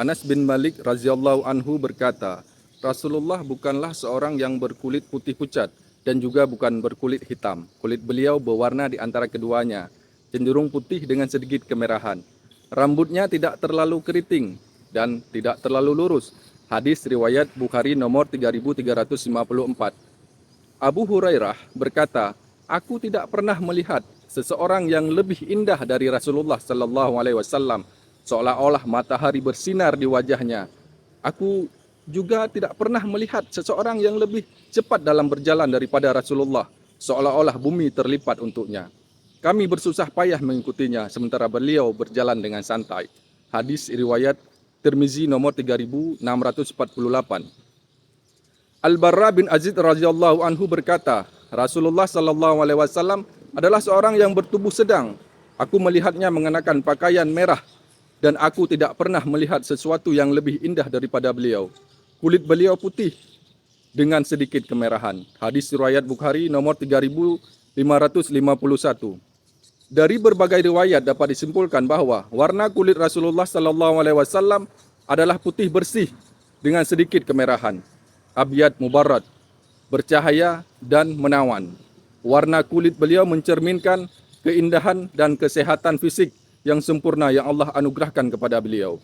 Anas bin Malik radhiyallahu anhu berkata, Rasulullah bukanlah seorang yang berkulit putih pucat dan juga bukan berkulit hitam. Kulit beliau berwarna di antara keduanya, cenderung putih dengan sedikit kemerahan. Rambutnya tidak terlalu keriting dan tidak terlalu lurus. Hadis riwayat Bukhari nomor 3354. Abu Hurairah berkata, aku tidak pernah melihat seseorang yang lebih indah dari Rasulullah sallallahu alaihi wasallam, seolah-olah matahari bersinar di wajahnya. Aku juga tidak pernah melihat seseorang yang lebih cepat dalam berjalan daripada Rasulullah, seolah-olah bumi terlipat untuknya. Kami bersusah payah mengikutinya sementara beliau berjalan dengan santai. Hadis riwayat Tirmizi nomor 3648. Al-Barra bin Azib radhiyallahu anhu berkata, Rasulullah sallallahu alaihi wasallam adalah seorang yang bertubuh sedang. Aku melihatnya mengenakan pakaian merah dan aku tidak pernah melihat sesuatu yang lebih indah daripada beliau. Kulit beliau putih dengan sedikit kemerahan. Hadis riwayat Bukhari nomor 3551. Dari berbagai riwayat dapat disimpulkan bahwa warna kulit Rasulullah sallallahu alaihi wasallam adalah putih bersih dengan sedikit kemerahan. Abyad mubarrad, bercahaya dan menawan. Warna kulit beliau mencerminkan keindahan dan kesehatan fisik yang sempurna yang Allah anugerahkan kepada beliau.